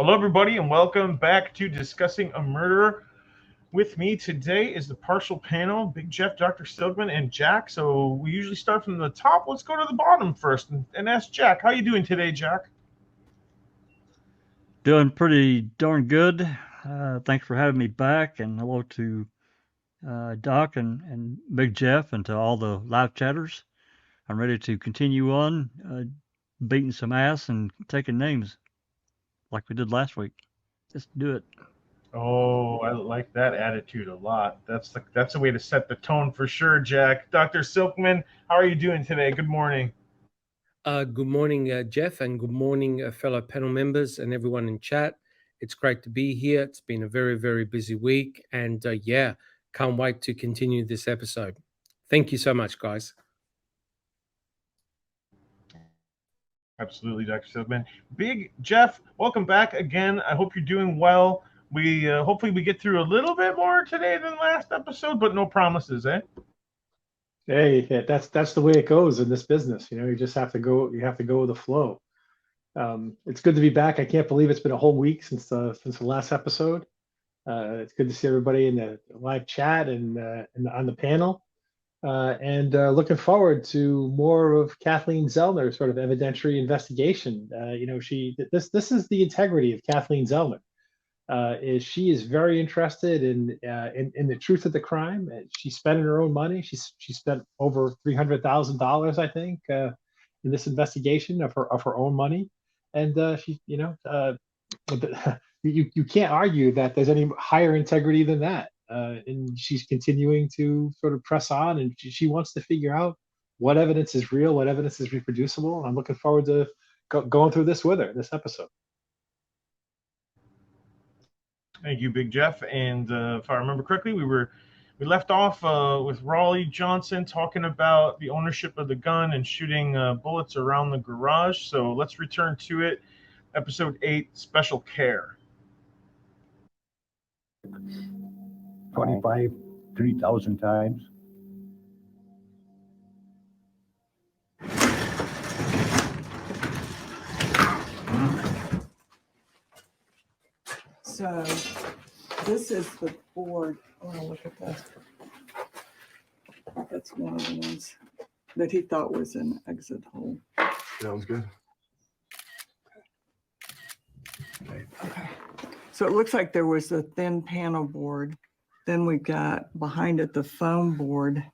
Hello, everybody, and welcome back to Discussing a Murder. With me today is the partial panel, Big Jeff, Dr. Silkman, and Jack. So we usually start from the top. Let's go to the bottom first and ask Jack. How you doing today, Jack? Doing pretty darn good. Thanks for having me back, and hello to Doc and Big Jeff and to all the live chatters. I'm ready to continue on beating some ass and taking names like we did last week. Let's do it. Oh, I like that attitude a lot. That's a way to set the tone for sure, Jack. Dr. Silkman, how are you doing today? Good morning. Good morning, Jeff, and good morning, fellow panel members and everyone in chat. It's great to be here. It's been a very, very busy week, and can't wait to continue this episode. Thank you so much, guys. Absolutely, Dr. Silkman. Big Jeff, welcome back again. I hope you're doing well. We hopefully we get through a little bit more today than last episode, but no promises, eh? Hey, yeah, that's the way it goes in this business. You just have to go. You have to go with the flow. It's good to be back. I can't believe it's been a whole week since the last episode. It's good to see everybody in the live chat and on the panel. And looking forward to more of Kathleen Zellner's sort of evidentiary investigation. This is the integrity of Kathleen Zellner. Is she is very interested in the truth of the crime. She spent her own money. She spent over $300,000, I think, in this investigation of her own money, and you can't argue that there's any higher integrity than that. And she's continuing to sort of press on, and she wants to figure out what evidence is real, what evidence is reproducible. And I'm looking forward to going through this with her, this episode. Thank you, Big Jeff. And if I remember correctly, we left off with Raleigh Johnson talking about the ownership of the gun and shooting bullets around the garage. So let's return to it. Episode 8, Special Care. 3,000 times. So this is the board. Oh, look at that. That's one of the ones that he thought was an exit hole. Sounds good. Okay. So it looks like there was a thin panel board. Then we've got behind it the foam board.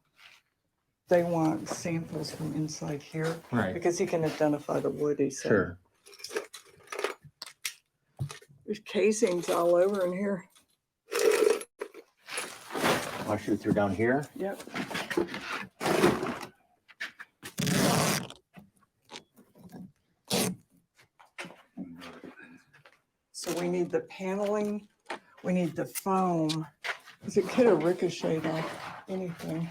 They want samples from inside here. Right. Because he can identify the wood, he said. Sure. There's casings all over in here. I'll shoot through down here. Yep. So we need the paneling, we need the foam, because it could have ricocheted off anything.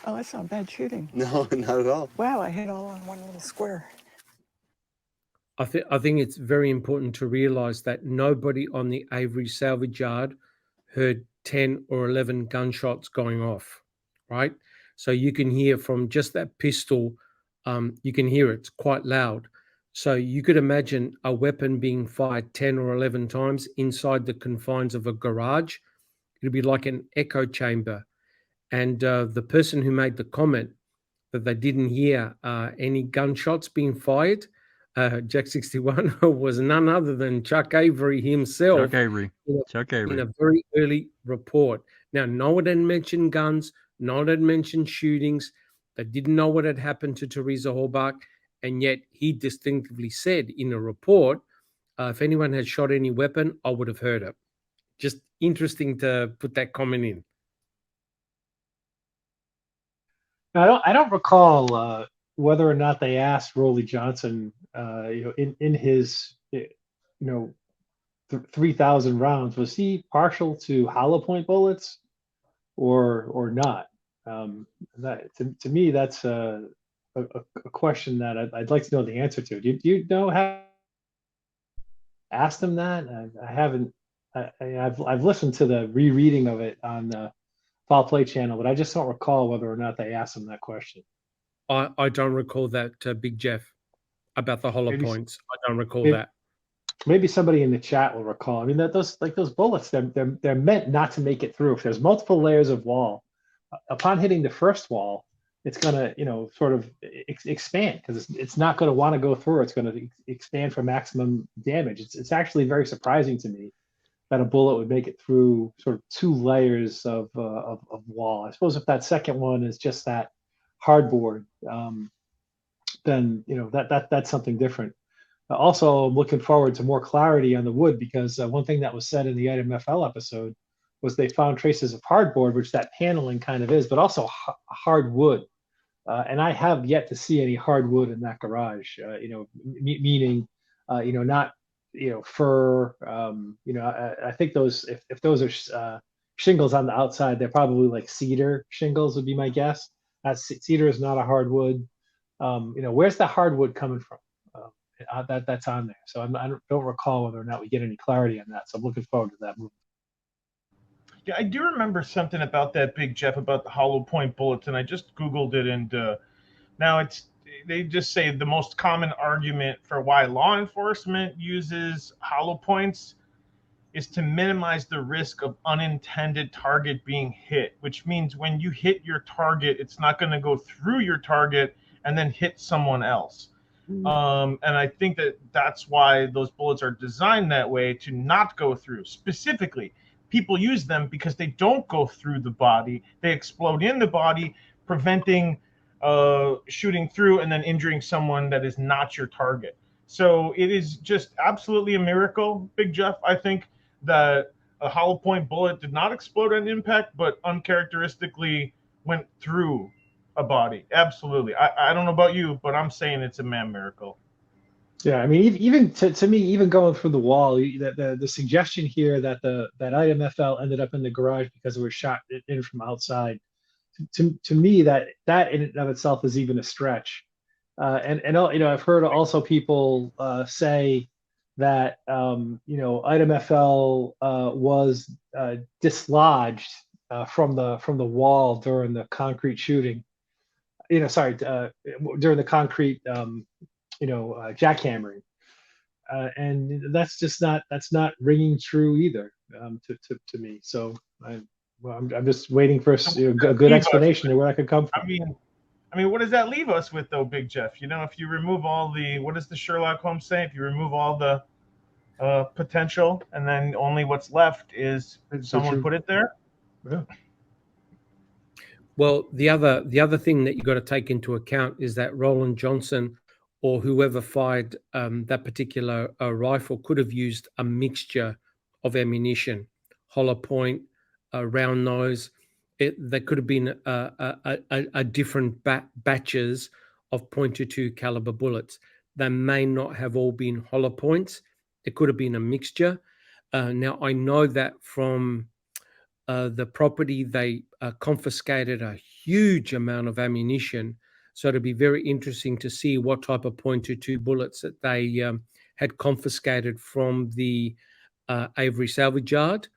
Oh, that's not bad shooting. No, not at all. Wow, I hit all on one little square. I think it's very important to realize that nobody on the Avery salvage yard heard 10 or 11 gunshots going off, right? So you can hear from just that pistol, you can hear it's quite loud. So you could imagine a weapon being fired 10 or 11 times inside the confines of a garage. It'd be like an echo chamber. And the person who made the comment that they didn't hear any gunshots being fired, Jack 61, was none other than Chuck Avery himself. Chuck Avery. In a very early report. Now, no one had mentioned guns, no one had mentioned shootings. They didn't know what had happened to Teresa Halbach, and yet he distinctively said in a report, if anyone had shot any weapon, I would have heard it. Just interesting to put that comment in. I don't recall whether or not they asked Raleigh Johnson, in his, 3,000 rounds, was he partial to hollow point bullets, or not? To me, that's a question that I'd like to know the answer to. Do you know how asked them that? I haven't. I've listened to the rereading of it on the Foul Play channel, but I just don't recall whether or not they asked him that question. I don't recall that, Big Jeff, about the hollow Maybe, points. I don't recall maybe, that. maybe somebody in the chat will recall. I mean, that those bullets, they're meant not to make it through. If there's multiple layers of wall, upon hitting the first wall, it's gonna, sort of expand because it's not going to want to go through. It's going to expand for maximum damage. It's actually very surprising to me that a bullet would make it through sort of 2 layers of wall. I suppose if that second one is just that hardboard, then that's something different. Also, I'm looking forward to more clarity on the wood because one thing that was said in the Item FL episode was they found traces of hardboard, which that paneling kind of is, but also hardwood. And I have yet to see any hardwood in that garage. Meaning, not fir. I think those if those are shingles on the outside, they're probably like cedar shingles would be my guess. Cedar is not a hardwood. Where's the hardwood coming from? That's on there. So I don't recall whether or not we get any clarity on that. So I'm looking forward to that movie. Yeah, I do remember something about that, Big Jeff, about the hollow point bullets, and I just Googled it, and now they just say the most common argument for why law enforcement uses hollow points is to minimize the risk of unintended target being hit, which means when you hit your target, it's not going to go through your target and then hit someone else. And I think that's why those bullets are designed that way, to not go through. Specifically, people use them because they don't go through the body. They explode in the body, preventing shooting through and then injuring someone that is not your target. So it is just absolutely a miracle, Big Jeff, I think, that a hollow point bullet did not explode on impact, but uncharacteristically went through a body. Absolutely. I don't know about you, but I'm saying it's a man miracle. Yeah, I mean, even to me, even going through the wall, the suggestion here that that item FL ended up in the garage because it was shot in from outside, to me that in and of itself is even a stretch. And I've heard also people say that item FL was dislodged from the wall during the concrete shooting. During the concrete jackhammering, and that's not ringing true either to me. So I'm just waiting for a good explanation of where that could come from. I mean, what does that leave us with, though, Big Jeff? If you remove all what does the Sherlock Holmes say? If you remove all the potential, and then only what's left is someone put it there. Yeah. Well, the other thing that you got to take into account is that Roland Johnson or whoever fired that particular rifle could have used a mixture of ammunition, hollow point, round nose. There could have been a different batches of .22 caliber bullets. They may not have all been hollow points. It could have been a mixture. Now, I know that from the property, they confiscated a huge amount of ammunition. So it'll be very interesting to see what type of .22 bullets that they had confiscated from the Avery salvage yard.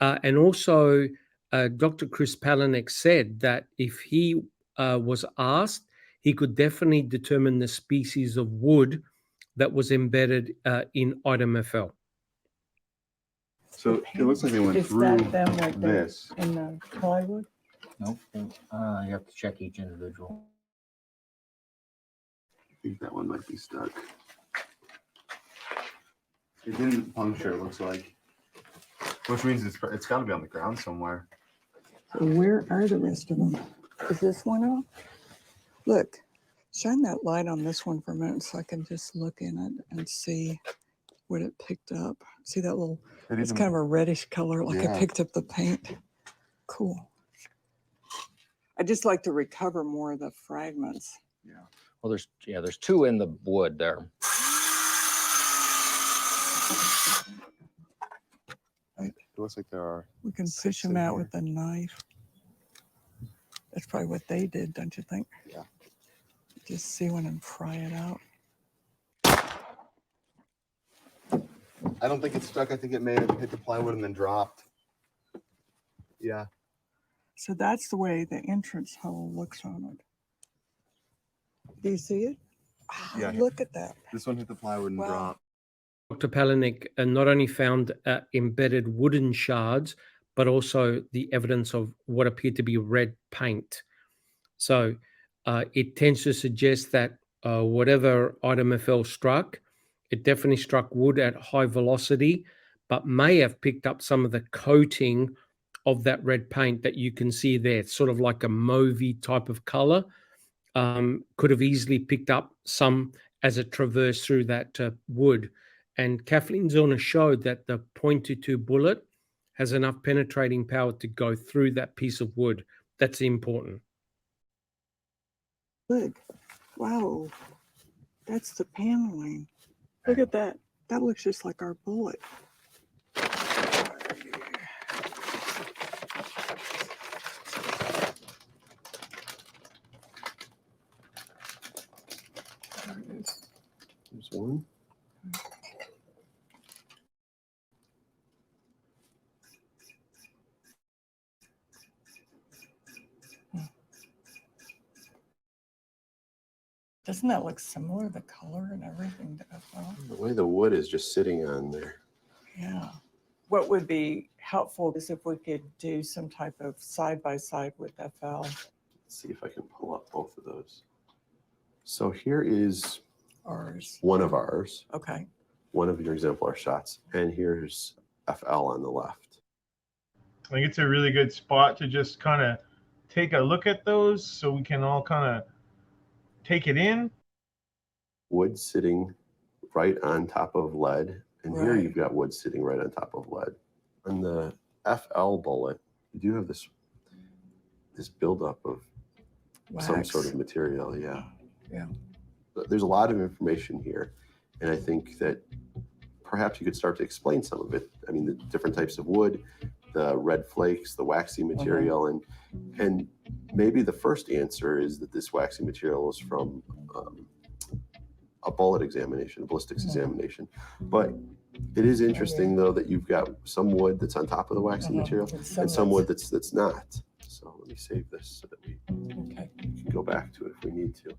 And also, Dr. Chris Palanek said that if he was asked, he could definitely determine the species of wood that was embedded in item FL. So it looks like they went through this. In the plywood? Nope. You have to check each individual. I think that one might be stuck. It didn't puncture, it looks like. Which means it's got to be on the ground somewhere. So where are the rest of them? Is this one off? Look, shine that light on this one for a minute so I can just look in it and see what it picked up. See that little, it's kind of a reddish color, like I picked up the paint. Cool. I just like to recover more of the fragments. Yeah. Well, there's 2 in the wood there. It looks like there are. We can push them out with a knife. That's probably what they did, don't you think? Yeah. Just see one and fry it out. I don't think it's stuck. I think it may have hit the plywood and then dropped. Yeah. So that's the way the entrance hole looks on it. Do you see it? Oh, Yeah. look at that. This one hit the plywood and Wow. dropped. Dr. Palanik not only found embedded wooden shards, but also the evidence of what appeared to be red paint. So it tends to suggest that whatever item FL struck, it definitely struck wood at high velocity, but may have picked up some of the coating of that red paint that you can see there. It's sort of like a mauvey type of color. Could have easily picked up some as it traversed through that wood. And Kathleen Zorner showed that the .22 bullet has enough penetrating power to go through that piece of wood. That's important. Look. Wow. That's the paneling. Look at that. That looks just like our bullet. There it is. There's one. Doesn't that look similar, the color and everything to FL? The way the wood is just sitting on there. Yeah. What would be helpful is if we could do some type of side-by-side with FL. Let's see if I can pull up both of those. So here is Ours. one of ours, Okay. one of your exemplar shots, and here's FL on the left. I think it's a really good spot to just kind of take a look at those so we can all kind of take it in. Wood sitting right on top of lead, and here Right. you've got wood sitting right on top of lead. On the FL bullet, you do have this buildup of some Wax. sort of material. Yeah. Yeah. But there's a lot of information here, and I think that perhaps you could start to explain some of it. I mean, the different types of wood, the red flakes, the waxy material, and maybe the first answer is that this waxy material is from a bullet examination, a ballistics examination. But it is interesting though that you've got some wood that's on top of the waxy material and some wood that's not. So let me save this so that we can go back to it if we need to.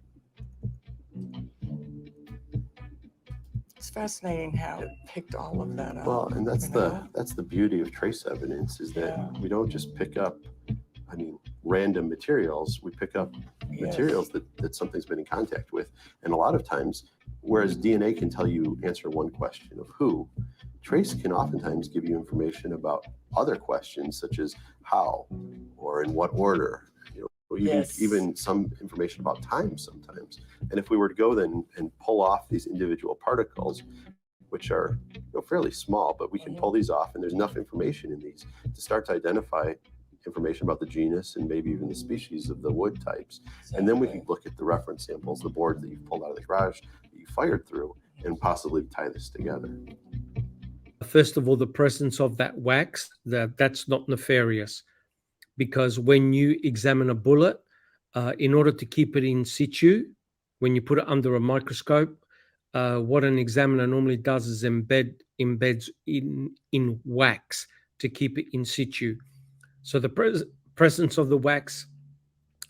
It's fascinating how it picked all of that up. Well, and that's you know? that's the beauty of trace evidence, is that Yeah. we don't just pick up, I mean, random materials. We pick up materials that something's been in contact with. And a lot of times, whereas DNA can tell you, answer one question of who, trace can oftentimes give you information about other questions, such as how or in what order, you know, or even some information about time sometimes. And if we were to go then and pull off these individual particles, which are, you know, fairly small, but we can pull these off, and there's enough information in these to start to identify information about the genus and maybe even the species of the wood types. And then we could look at the reference samples, the board that you've pulled out of the garage that you fired through, and possibly tie this together. First of all, the presence of that wax, that's not nefarious, because when you examine a bullet, in order to keep it in situ, when you put it under a microscope, what an examiner normally does is embeds in wax to keep it in situ. So the presence of the wax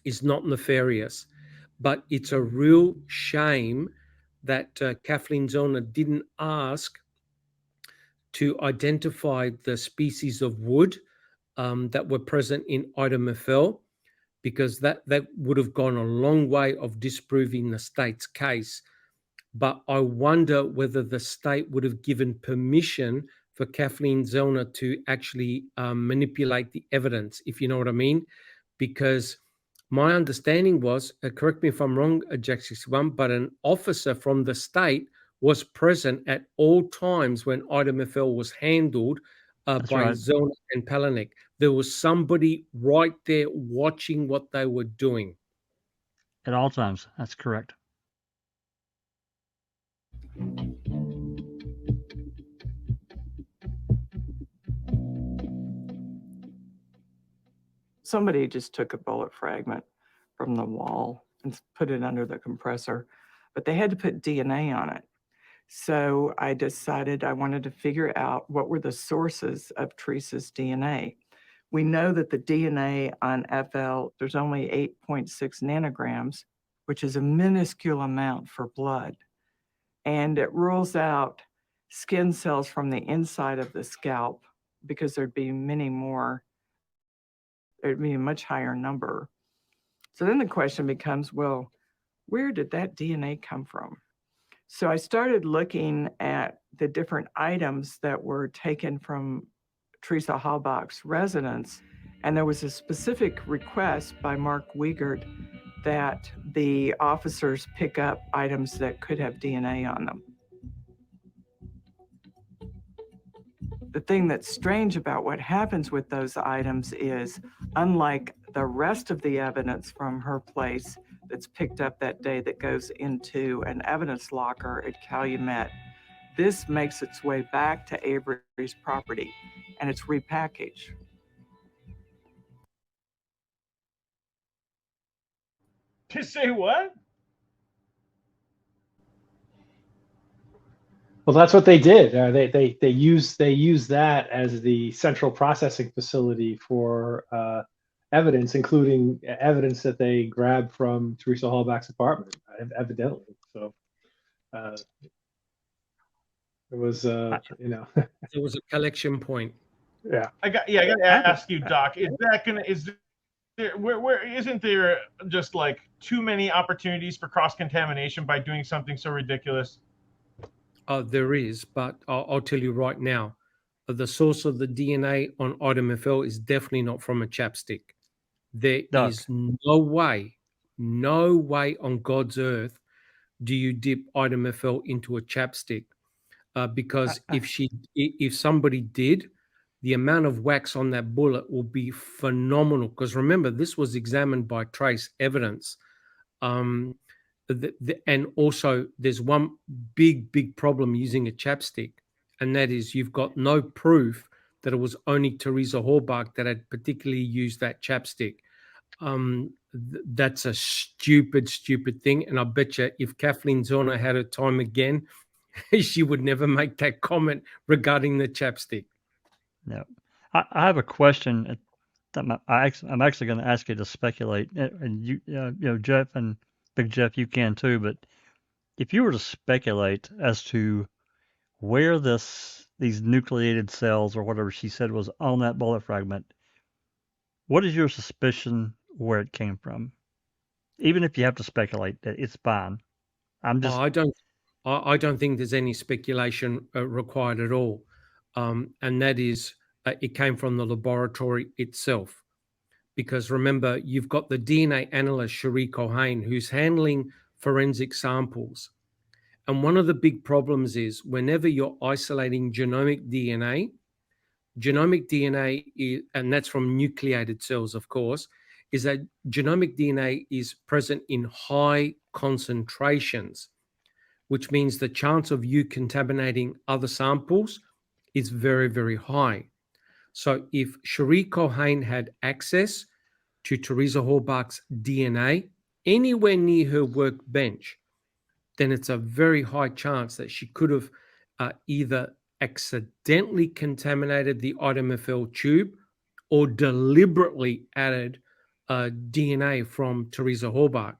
is not nefarious, but it's a real shame that Kathleen Zorner didn't ask to identify the species of wood that were present in item FL, because that would have gone a long way of disproving the state's case. But I wonder whether the state would have given permission for Kathleen Zorner to actually manipulate the evidence, if you know what I mean. Because my understanding was, correct me if I'm wrong, Jack 61, but an officer from the state was present at all times when item FL was handled by right. Zorner and Palanik. There was somebody right there watching what they were doing. At all times. That's correct. Somebody just took a bullet fragment from the wall and put it under the compressor, but they had to put DNA on it. So I decided I wanted to figure out what were the sources of Teresa's DNA. We know that the DNA on FL, there's only 8.6 nanograms, which is a minuscule amount for blood. And it rules out skin cells from the inside of the scalp because there'd be many more, there'd be a much higher number. So then the question becomes, well, where did that DNA come from? So I started looking at the different items that were taken from Teresa Halbach's residence, and there was a specific request by Mark Wiegert that the officers pick up items that could have DNA on them. The thing that's strange about what happens with those items is, unlike the rest of the evidence from her place that's picked up that day that goes into an evidence locker at Calumet, this makes its way back to Avery's property and it's repackaged. To say what? Well, that's what they did. They used that as the central processing facility for evidence, including evidence that they grabbed from Teresa Halbach's apartment, evidently. So it was, It was a collection point. yeah. I got to ask you, Doc. Is that gonna where isn't there just like too many opportunities for cross contamination by doing something so ridiculous? There is, but I'll tell you right now, the source of the DNA on item FL is definitely not from a chapstick. There Doc. is no way on God's earth do you dip item FL into a chapstick, because if somebody did, the amount of wax on that bullet will be phenomenal. Because remember, this was examined by trace evidence. And also, there's one big problem using a chapstick, and that is you've got no proof that it was only Teresa Halbach that had particularly used that chapstick. That's a stupid thing, and I bet you if Kathleen Zorner had her time again, she would never make that comment regarding the chapstick. No, I have a question that I'm actually going to ask you to speculate, and you Jeff and Big Jeff, you can too. But if you were to speculate as to where these nucleated cells or whatever she said was on that bullet fragment, what is your suspicion where it came from? Even if you have to speculate, it's fine. I don't think there's any speculation required at all, and that is it came from the laboratory itself. Because remember, you've got the DNA analyst Cherie Cohane who's handling forensic samples, and one of the big problems is whenever you're isolating genomic DNA is, and that's from nucleated cells, of course, is that genomic DNA is present in high concentrations, which means the chance of you contaminating other samples is very high. So if Cherie Cohane had access to Teresa Halbach's DNA anywhere near her workbench, then it's a very high chance that she could have either accidentally contaminated the item FL tube or deliberately added DNA from Teresa Halbach.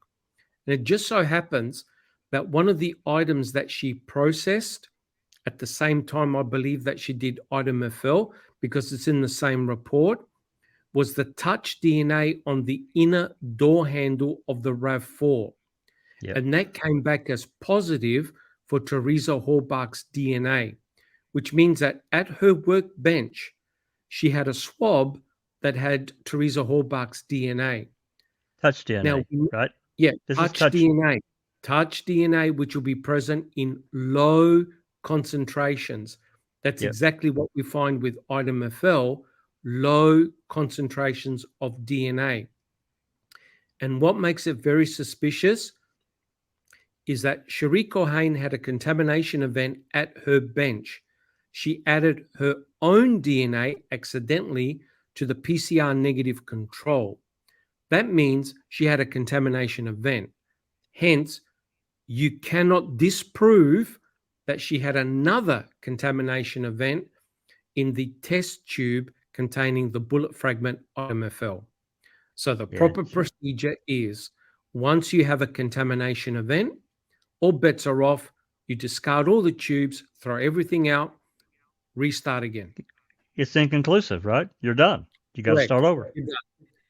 And it just so happens that one of the items that she processed at the same time, I believe that she did item FL, because it's in the same report, was the touch DNA on the inner door handle of the RAV4. Yep. And that came back as positive for Teresa Halbach's DNA, which means that at her workbench, she had a swab that had Teresa Halbach's DNA. Touch DNA, right? Yeah, touch DNA. Touch DNA, which will be present in low concentrations. That's exactly what we find with item FL, low concentrations of DNA. And what makes it very suspicious is that Cherie Cohane had a contamination event at her bench. She added her own DNA accidentally to the PCR negative control. that means she had a contamination event. Hence, you cannot disprove that she had another contamination event in the test tube containing the bullet fragment MFL. So the proper procedure is, once you have a contamination event, all bets are off. You discard all the tubes, throw everything out, restart again. It's inconclusive, right? You're done. You got to Correct. start over.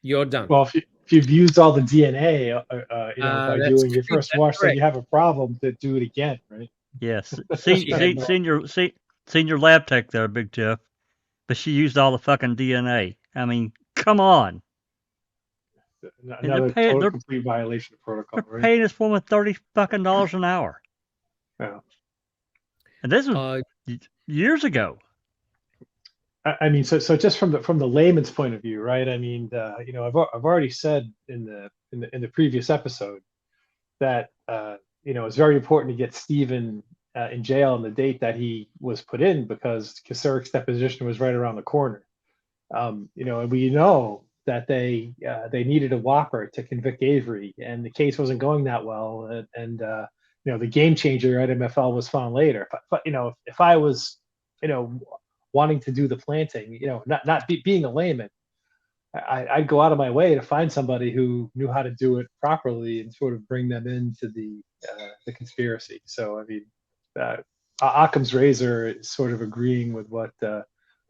You're done. Well, if you've used all the DNA, by That's doing your first that's wash, then correct. you have a problem to do it again, right? Yes. Yeah. Senior lab tech there, Big Jeff. But she used all the fucking DNA. I mean, come on. Another total complete violation of protocol, They're right? paying this woman $30 fucking an hour. Yeah. And this was years ago. I mean, so just from the layman's point of view, right? I mean, I've already said in the previous episode that it's very important to get Stephen in jail on the date that he was put in, because Kasurik's deposition was right around the corner. And we know that they needed a whopper to convict Avery, and the case wasn't going that well, and the game changer at MFL was found later. But if I was wanting to do the planting, being a layman, I'd go out of my way to find somebody who knew how to do it properly and sort of bring them into the conspiracy. So I mean, Occam's razor is sort of agreeing with what the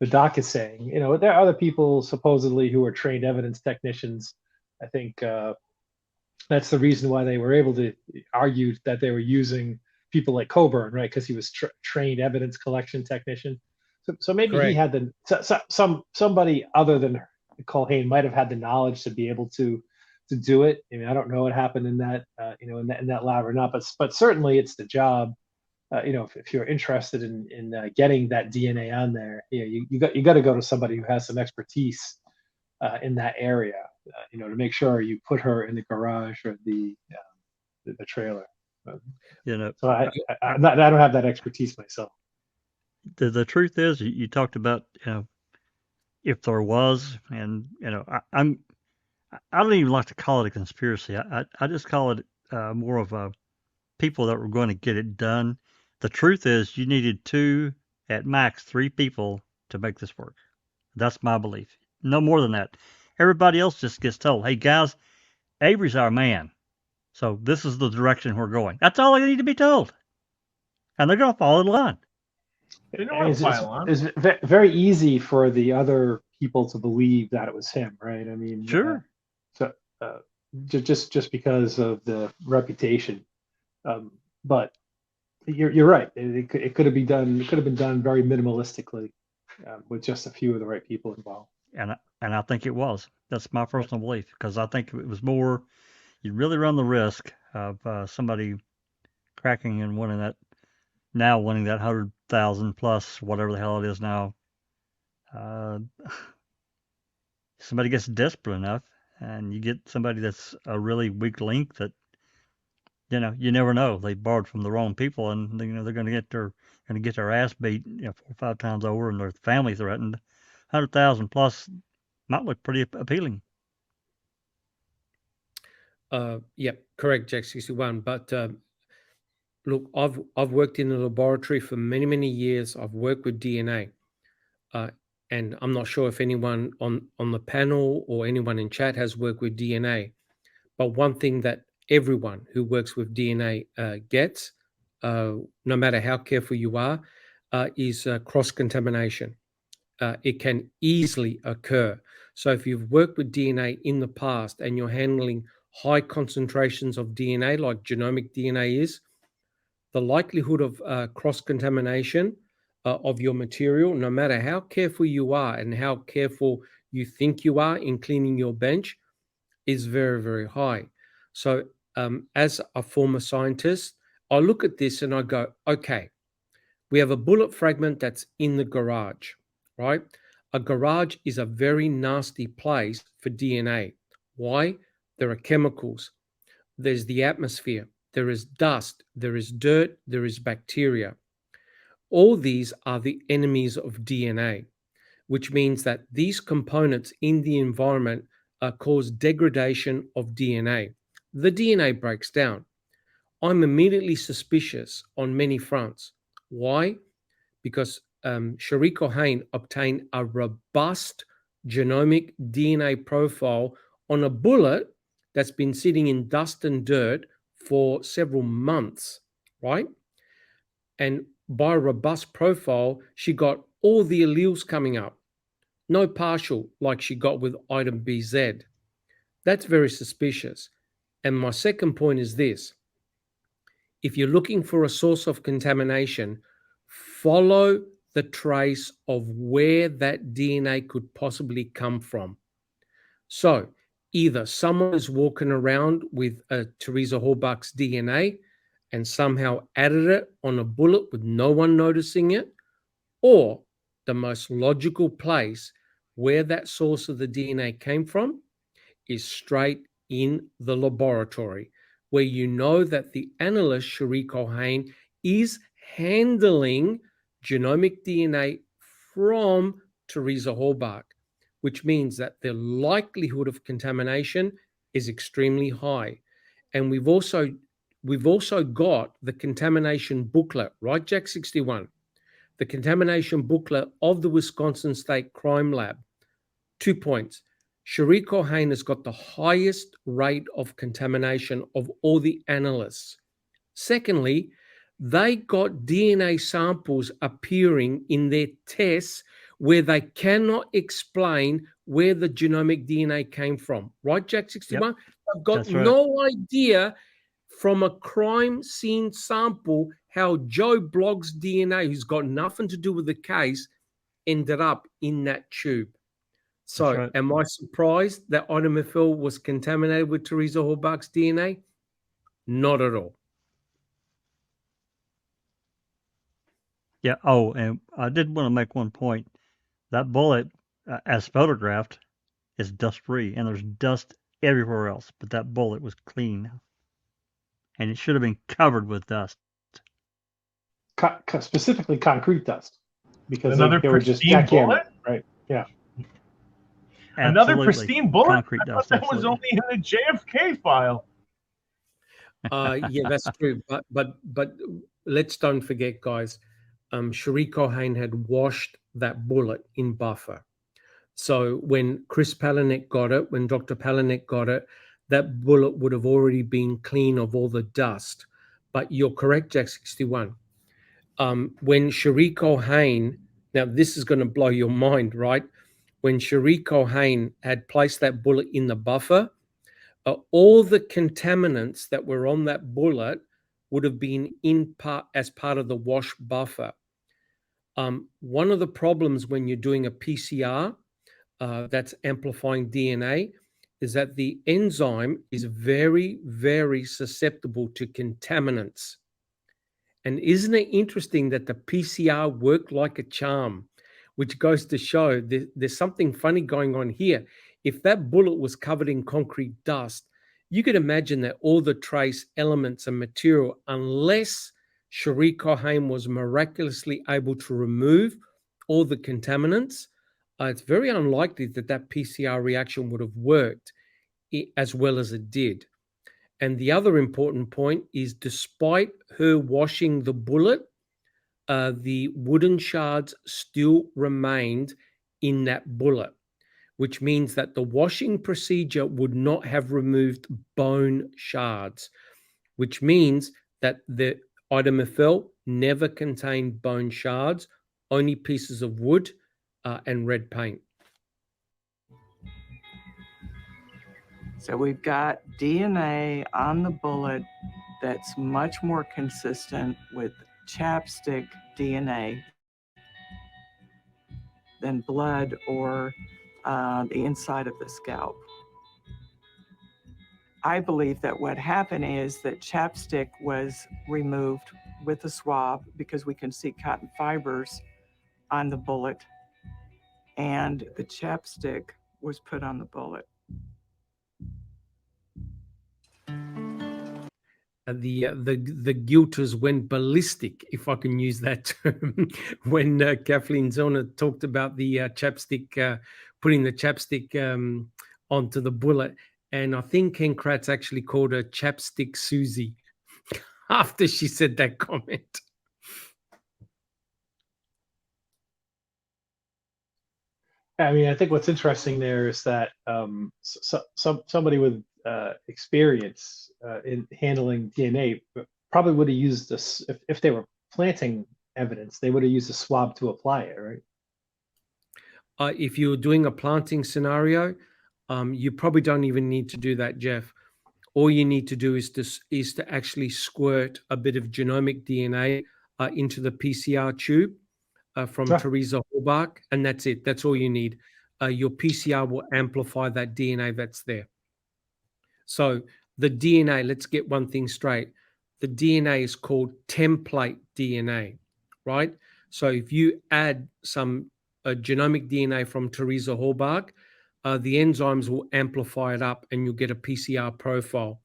doc is saying. There are other people supposedly who are trained evidence technicians. I think that's the reason why they were able to argue that they were using people like Coburn, right? Because he was trained evidence collection technician. So maybe Correct. he had somebody other than Culhane might have had the knowledge to be able to do it. I mean, I don't know what happened in that in that lab or not, but certainly it's the job. If you're interested in getting that DNA on there, you got to go to somebody who has some expertise in that area, to make sure you put her in the garage or the trailer. So I don't have that expertise myself. The truth is, you talked about if there was, and I don't even like to call it a conspiracy. I just call it more of a people that were going to get it done. The truth is, you needed 2, at max 3 people to make this work. That's my belief. No more than that. Everybody else just gets told, "Hey guys, Avery's our man, so this is the direction we're going." That's all they need to be told, and they're going to follow the line. It's very easy for the other people to believe that it was him, right? I mean, sure. Just because of the reputation, but you're right. It could have been done. It could have been done very minimalistically, with just a few of the right people involved. And I think it was. That's my personal belief, because I think it was more. You really run the risk of somebody cracking and winning that 100,000 plus whatever the hell it is now. Somebody gets desperate enough, and you get somebody that's a really weak link that you never know. They borrowed from the wrong people, and they're going to get their ass beat 4 or 5 times over, and their family threatened. 100,000 plus might look pretty appealing. Yep, correct, Jack 61. But look, I've worked in the laboratory for many years. I've worked with DNA, and I'm not sure if anyone on the panel or anyone in chat has worked with DNA. But one thing that everyone who works with DNA gets, no matter how careful you are, is cross-contamination. It can easily occur. So if you've worked with DNA in the past and you're handling high concentrations of DNA, like genomic DNA is, the likelihood of cross-contamination of your material, no matter how careful you are and how careful you think you are in cleaning your bench, is very, very high. So as a former scientist, I look at this and I go, okay, we have a bullet fragment that's in the garage, right? A garage is a very nasty place for DNA. Why? There are chemicals. There's the atmosphere. There is dust. There is dirt. There is bacteria. All these are the enemies of DNA, which means that these components in the environment cause degradation of DNA. The DNA breaks down. I'm immediately suspicious on many fronts. Why? Because Shariko Hain obtained a robust genomic DNA profile on a bullet that's been sitting in dust and dirt for several months, right? And by a robust profile, she got all the alleles coming up, no partial like she got with item BZ. That's very suspicious. And my second point is this. If you're looking for a source of contamination, follow the trace of where that DNA could possibly come from. So either someone is walking around with Teresa Halbach's DNA and somehow added it on a bullet with no one noticing it, or the most logical place where that source of the DNA came from is straight in the laboratory, where you know that the analyst, Shariko Hain, is handling genomic DNA from Teresa Halbach, which means that the likelihood of contamination is extremely high. And we've also got the contamination booklet, right, Jack 61? The contamination booklet of the Wisconsin State Crime Lab. 2 points. Shariko Hain has got the highest rate of contamination of all the analysts. Secondly, they got DNA samples appearing in their tests where they cannot explain where the genomic DNA came from. Right, Jack 61? Yep. They've got no idea from a crime scene sample how Joe Blogg's DNA, who's got nothing to do with the case, ended up in that tube. So am I surprised that item FL was contaminated with Teresa Halbach's DNA? Not at all. Yeah. Oh, and I did want to make one point. That bullet, as photographed, is dust-free, and there's dust everywhere else, but that bullet was clean. And it should have been covered with dust. Specifically concrete dust. Because another they were just bullet? Right, yeah. Absolutely. Another pristine bullet? Concrete dust, that was only in the JFK file. Yeah, that's true. But let's don't forget, guys, Shariko Hain had washed that bullet in buffer. So when Chris Palanek got it, when Dr. Palanek got it, that bullet would have already been clean of all the dust. But you're correct, Jack 61. When Shariko Hain, now this is going to blow your mind, right? When Shariko Hain had placed that bullet in the buffer, all the contaminants that were on that bullet would have been as part of the wash buffer. One of the problems when you're doing a PCR that's amplifying DNA is that the enzyme is very, very susceptible to contaminants. And isn't it interesting that the PCR worked like a charm, which goes to show there's something funny going on here. If that bullet was covered in concrete dust, you could imagine that all the trace elements and material, unless Shariko Hain was miraculously able to remove all the contaminants, it's very unlikely that that PCR reaction would have worked as well as it did. And the other important point is, despite her washing the bullet, the wooden shards still remained in that bullet, which means that the washing procedure would not have removed bone shards, which means that the item FL never contained bone shards, only pieces of wood and red paint. So we've got DNA on the bullet that's much more consistent with chapstick DNA than blood or the inside of the scalp. I believe that what happened is that chapstick was removed with a swab because we can see cotton fibers on the bullet, and the chapstick was put on the bullet. The guilters went ballistic, if I can use that term, when Kathleen Zona talked about the chapstick, putting the chapstick onto the bullet. And I think Ken Kratz actually called her Chapstick Susie after she said that comment. I mean, I think what's interesting there is that somebody with experience in handling DNA probably would have used this if they were planting evidence. They would have used a swab to apply it, right? If you're doing a planting scenario, you probably don't even need to do that, Jeff. All you need to do is to actually squirt a bit of genomic DNA into the PCR tube from Teresa Horbach, and that's it. That's all you need. Your PCR will amplify that DNA that's there. So the DNA, let's get one thing straight. The DNA is called template DNA, right? So if you add some genomic DNA from Teresa Horbach, the enzymes will amplify it up and you'll get a PCR profile,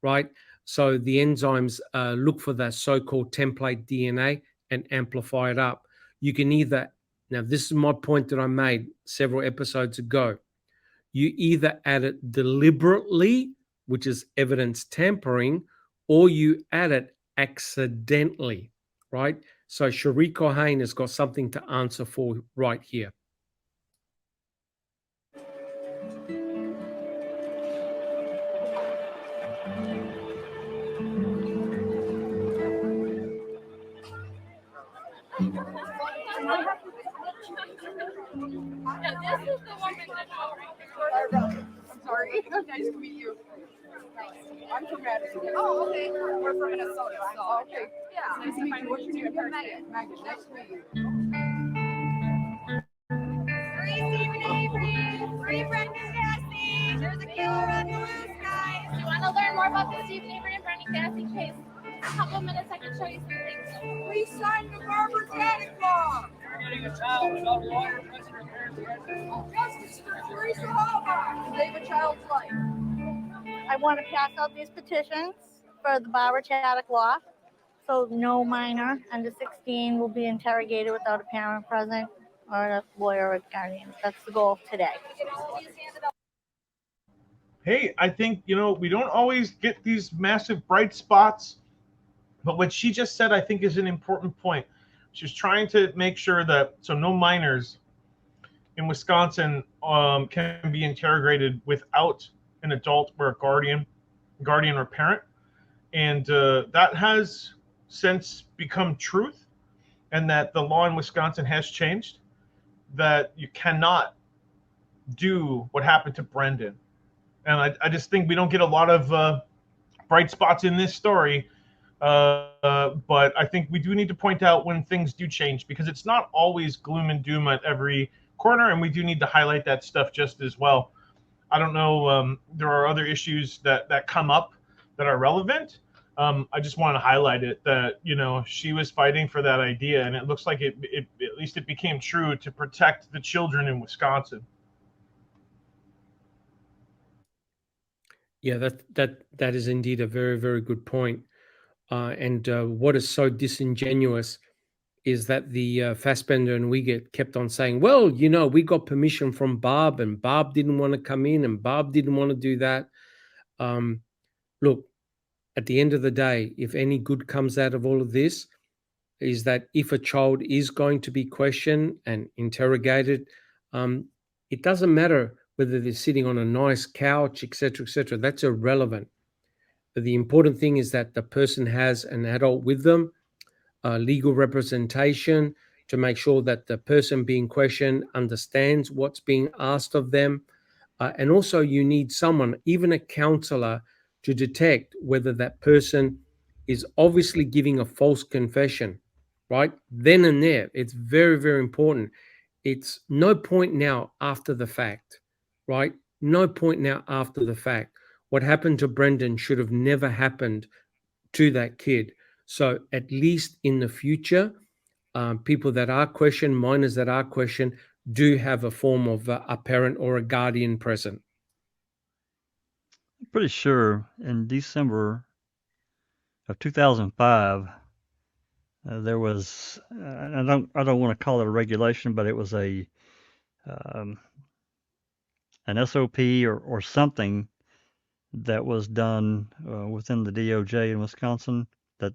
right? So the enzymes look for that so-called template DNA and amplify it up. You can either, now this is my point that I made several episodes ago, you either add it deliberately, which is evidence tampering, or you add it accidentally, right? So Shariko Hain has got something to answer for right here. Yeah, this is the one I'm sorry. Nice to meet you. I'm from Madison. Oh, okay. We're from Minnesota. So, okay. Yeah. Nice to meet you. What's your name? Megan. Nice to meet you. Free Stephen Avery. Free Brendan Dassey. There's a killer on the loose, guys. Do you want to learn more about the Stephen Avery and Brendan Dassey case? In a couple of minutes, I can show you some things. We signed the Barbara Janet law. You're getting a child without water, prisoner, parents, justice for Teresa Horbach to save a child's life. I want to pass out these petitions for the Barbara Chaddock law. So no minor under 16 will be interrogated without a parent present or a lawyer or guardian. That's the goal of today. Hey, I think, we don't always get these massive bright spots, but what she just said, I think, is an important point. She's trying to make sure that no minors in Wisconsin can be interrogated without an adult or a guardian or parent. And that has since become truth, and that the law in Wisconsin has changed, that you cannot do what happened to Brendan. And I just think we don't get a lot of bright spots in this story. But I think we do need to point out when things do change, because it's not always gloom and doom at every corner, and we do need to highlight that stuff just as well. I don't know, there are other issues that come up that are relevant. I just want to highlight it that, she was fighting for that idea, and it looks like it at least it became true to protect the children in Wisconsin. Yeah, that is indeed a very, very good point. And what is so disingenuous is that the Fassbender and Wiegert kept on saying, well, we got permission from Barb, and Barb didn't want to come in, and Barb didn't want to do that. Look, at the end of the day, if any good comes out of all of this, is that if a child is going to be questioned and interrogated, it doesn't matter whether they're sitting on a nice couch, etc., etc. That's irrelevant. But the important thing is that the person has an adult with them, legal representation, to make sure that the person being questioned understands what's being asked of them. And also you need someone, even a counselor, to detect whether that person is obviously giving a false confession, right? Then and there. It's very, very important. It's no point now after the fact, right? No point now after the fact. What happened to Brendan should have never happened to that kid. So at least in the future, people that are questioned, minors that are questioned, do have a form of a parent or a guardian present. I'm pretty sure in December of 2005, there was, I don't want to call it a regulation, but it was a an SOP or something that was done within the DOJ in Wisconsin that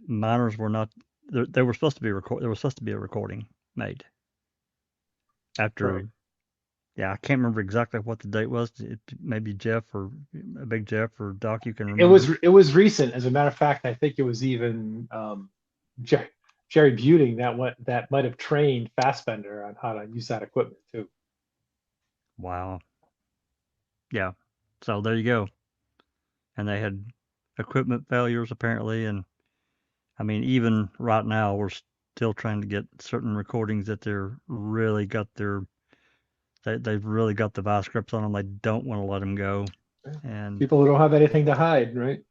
minors were not. There was supposed to be There was supposed to be a recording made after. Right. Yeah, I can't remember exactly what the date was. Maybe Jeff or Big Jeff or Doc, you can It remember. was recent. As a matter of fact, I think it was even Jerry Buting that might have trained Fassbender on how to use that equipment too. Wow. Yeah. So there you go. And they had equipment failures apparently, and I mean, even right now, we're still trying to get certain recordings that they've really got the vice grips on them. They don't want to let them go. And People who don't have anything to hide, right?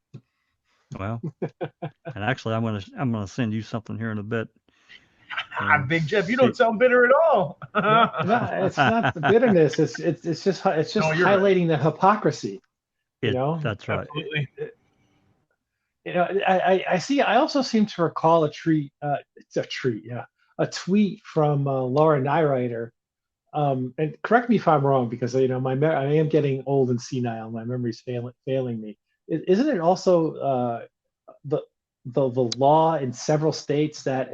well, and actually, I'm gonna send you something here in a bit. Big Jeff, you don't sound bitter at all. No, it's not the bitterness. It's just No, you're right. highlighting the hypocrisy. You know, That's right. Absolutely. You know, I see. I also seem to recall a tweet from Laura Nyrider. And correct me if I'm wrong, because I am getting old and senile. My memory's failing me. Isn't it also the law in several states that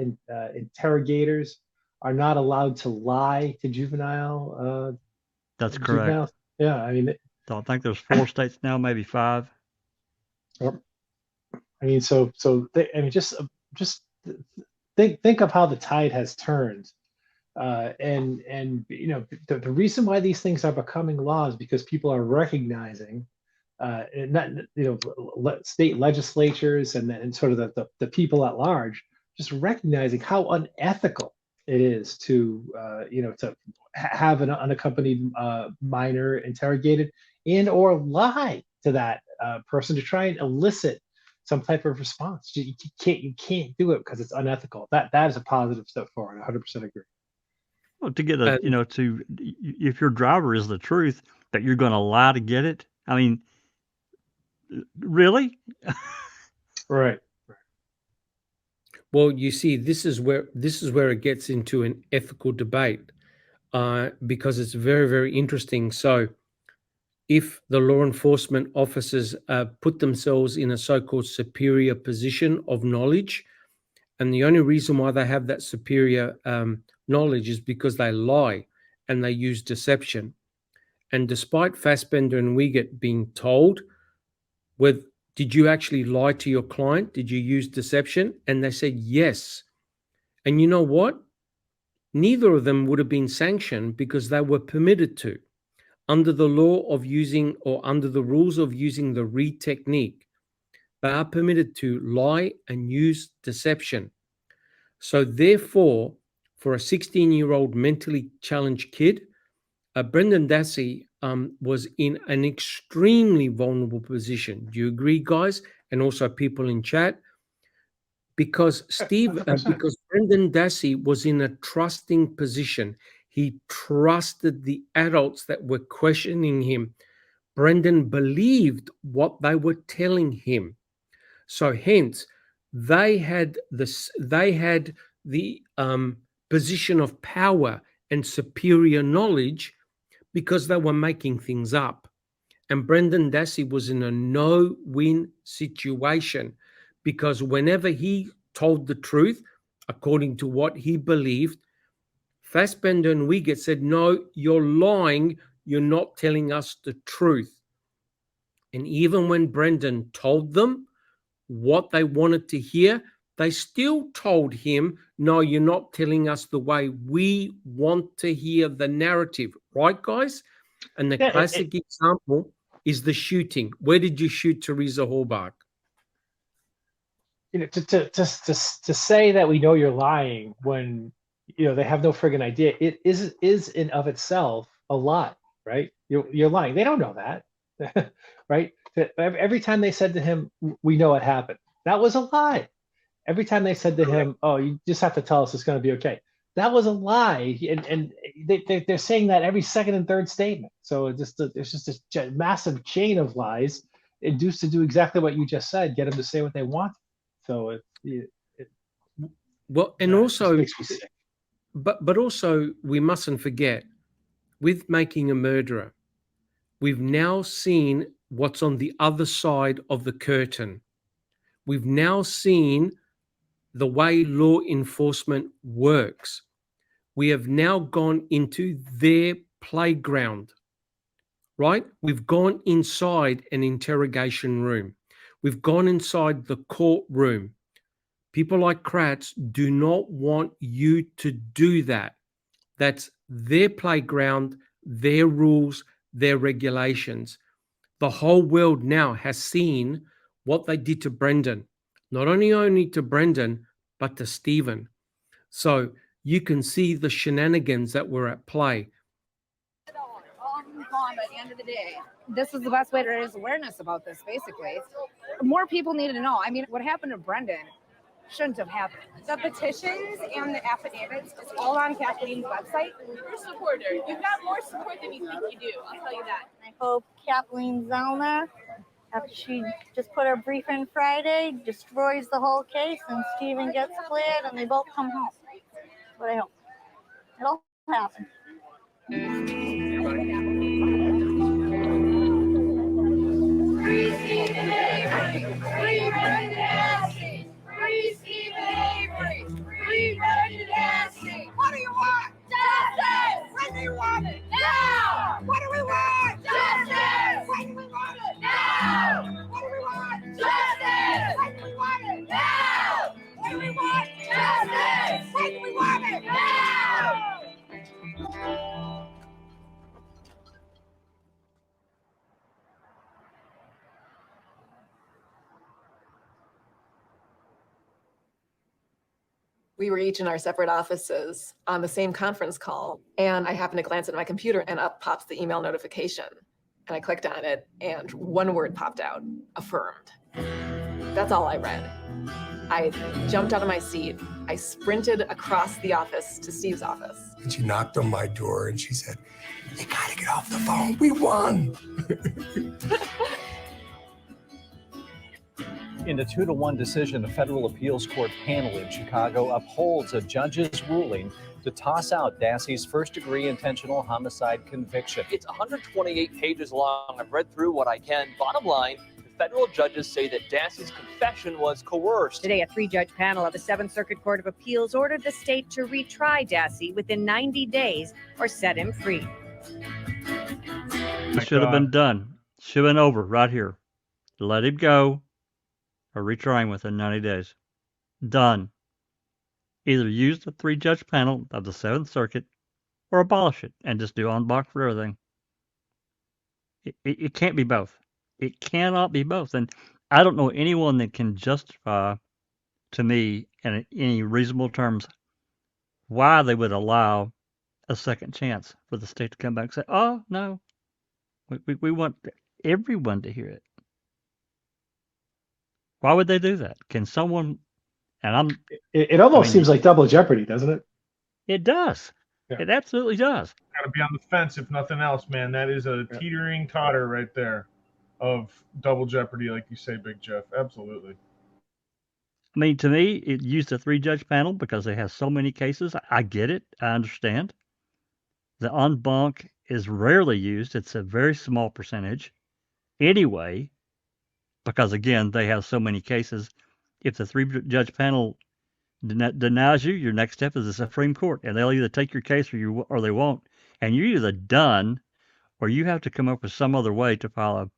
interrogators are not allowed to lie to juvenile? That's correct. Juveniles? Yeah, I mean, So I think there's 4 states now, maybe 5. I mean, just think of how the tide has turned, and you know the reason why these things are becoming laws because people are recognizing, and not state legislatures and sort of the people at large just recognizing how unethical it is to to have an unaccompanied minor interrogated and or lie to that person to try and elicit some type of response. You can't do it because it's unethical. That is a positive step forward. 100% agree. Well, to get if your driver is the truth, that you're going to lie to get it. I mean, really? Right. Well, you see, this is where it gets into an ethical debate, because it's very, very interesting. So, if the law enforcement officers put themselves in a so-called superior position of knowledge, and the only reason why they have that superior knowledge is because they lie and they use deception. And despite Fassbender and Wiegert being told, did you actually lie to your client? Did you use deception? And they said yes. And you know what? Neither of them would have been sanctioned because they were permitted to. Under the law of using, or under the rules of using the Reed technique, they are permitted to lie and use deception. So therefore, for a 16-year-old mentally challenged kid, Brendan Dassey was in an extremely vulnerable position. Do you agree, guys? And also people in chat? Because because Brendan Dassey was in a trusting position. He trusted the adults that were questioning him. Brendan believed what they were telling him. So hence, they had the position of power and superior knowledge because they were making things up. And Brendan Dassey was in a no-win situation because whenever he told the truth, according to what he believed, Fassbender and Wiegert said, no, you're lying. You're not telling us the truth. And even when Brendan told them what they wanted to hear, they still told him, no, you're not telling us the way we want to hear the narrative. Right, guys? And the classic example is the shooting. Where did you shoot Teresa Halbach? You know, to say that we know you're lying when they have no friggin' idea, it is in of itself a lie, right? You're lying. They don't know that, right? Every time they said to him, "We know what happened," that was a lie. Every time they said to him, "Oh, you just have to tell us it's going to be okay," that was a lie. And they're saying that every second and third statement. So it's just this massive chain of lies induced to do exactly what you just said, get them to say what they want. So also, but also we mustn't forget with making a murderer, we've now seen what's on the other side of the curtain. We've now seen the way law enforcement works. We have now gone into their playground, right? We've gone inside an interrogation room. We've gone inside the courtroom. People like Kratz do not want you to do that. That's their playground, their rules, their regulations. The whole world now has seen what they did to Brendan, not only to Brendan, but to Stephen. So you can see the shenanigans that were at play. Gone by the end of the day. This is the best way to raise awareness about this, basically. More people needed to know. I mean, what happened to Brendan shouldn't have happened. The petitions and the affidavits is all on Kathleen's website. You're a supporter. You've got more support than you think you do. I'll tell you that. I hope Kathleen Zellner, after she just put her brief in Friday, destroys the whole case and Stephen gets cleared and they both come home. That's what I hope. It'll happen. Free Stephen Avery! Free Brendan Dassey! Free Stephen Avery! Free Brendan Dassey! What do you want? Justice! When do you want it? Now! What do we want? Justice! When do we want it? Now! What do we want? Justice! When do we want it? Now! What do we want? Justice! When do we want it? Now! We were each in our separate offices on the same conference call, and I happened to glance at my computer and up pops the email notification. And I clicked on it and one word popped out: affirmed. That's all I read. I jumped out of my seat. I sprinted across the office to Steve's office. And she knocked on my door and she said, "You gotta get off the phone. We won." In a 2-1 decision, a federal appeals court panel in Chicago upholds a judge's ruling to toss out Dassey's first-degree intentional homicide conviction. It's 128 pages long. I've read through what I can. Bottom line, the federal judges say that Dassey's confession was coerced. Today, a 3-judge panel of the 7th Circuit Court of Appeals ordered the state to retry Dassey within 90 days or set him free. It should have been done. Should have been over right here. Let him go or retry him within 90 days. Done. Either use the 3-judge panel of the 7th Circuit or abolish it and just do en banc for everything. It can't be both. It cannot be both. And I don't know anyone that can justify to me in any reasonable terms why they would allow a second chance for the state to come back and say, "Oh, no, we want everyone to hear it." Why would they do that? Can someone, and it almost seems like double jeopardy, doesn't it? It does. Yeah. It absolutely does. Got to be on the fence, if nothing else, man. That is a teetering totter right there of double jeopardy, like you say, Big Jeff. Absolutely. I mean, to me, it used a 3-judge panel because they have so many cases. I get it. I understand. The en banc is rarely used. It's a very small percentage. Anyway, because, again, they have so many cases. If the 3-judge panel denies you, your next step is the Supreme Court, and they'll either take your case or they won't. And you're either done or you have to come up with some other way to file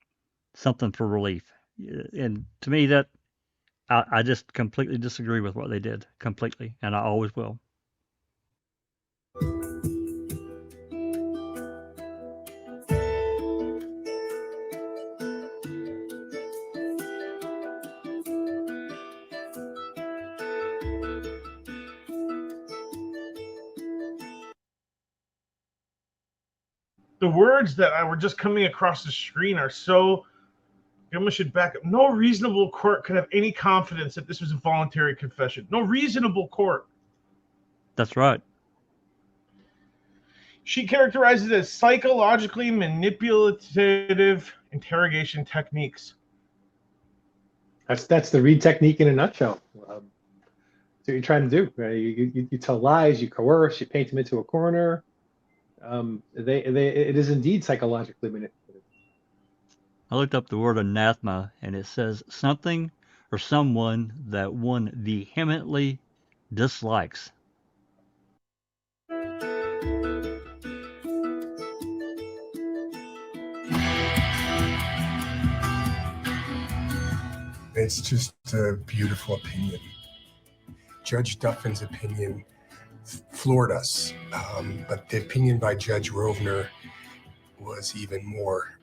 something for relief. And to me, that I just completely disagree with what they did, completely, and I always will. The words that were just coming across the screen are so, I should back up. No reasonable court could have any confidence that this was a voluntary confession. No reasonable court. That's right. She characterizes it as psychologically manipulative interrogation techniques. That's the Reed technique in a nutshell. That's what you're trying to do. Right? You tell lies, you coerce, you paint them into a corner. it is indeed psychologically manipulated. I looked up the word anathema, and it says something or someone that one vehemently dislikes. It's just a beautiful opinion. Judge Duffin's opinion floored us, but the opinion by Judge Rovner was even more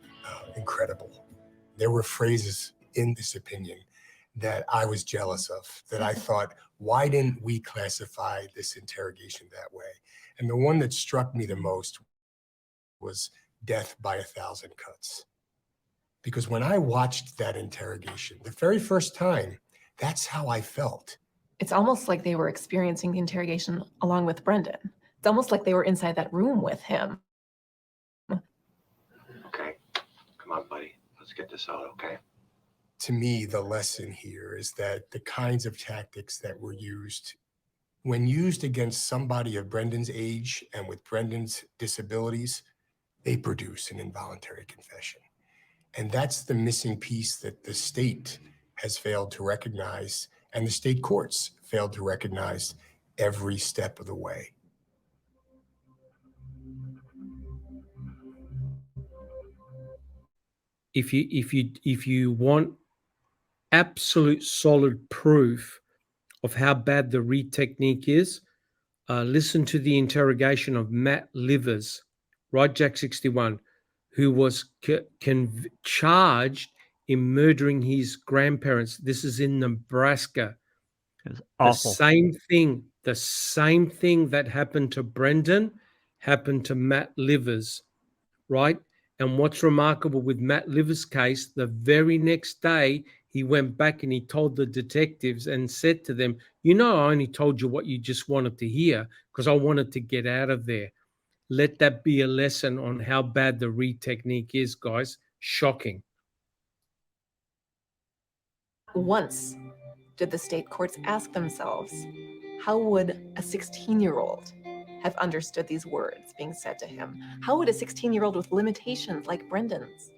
incredible. There were phrases in this opinion that I was jealous of, that I thought, why didn't we classify this interrogation that way? And the one that struck me the most was death by 1,000 cuts. Because when I watched that interrogation, the very first time, that's how I felt. It's almost like they were experiencing the interrogation along with Brendan. It's almost like they were inside that room with him. Okay, come on, buddy. Let's get this out, okay? To me, the lesson here is that the kinds of tactics that were used, when used against somebody of Brendan's age and with Brendan's disabilities, they produce an involuntary confession. And that's the missing piece that the state has failed to recognize, and the state courts failed to recognize every step of the way. If you want absolute solid proof of how bad the read technique is, listen to the interrogation of Matt Livers, right, Jack 61, who was charged in murdering his grandparents. This is in Nebraska. Awful. The same thing that happened to Brendan happened to Matt Livers, right? And what's remarkable with Matt Livers' case, the very next day, he went back and he told the detectives and said to them, I only told you what you just wanted to hear because I wanted to get out of there. Let that be a lesson on how bad the read technique is, guys. Shocking. Once did the state courts ask themselves, how would a 16-year-old have understood these words being said to him? How would a 16-year-old with limitations like Brendan's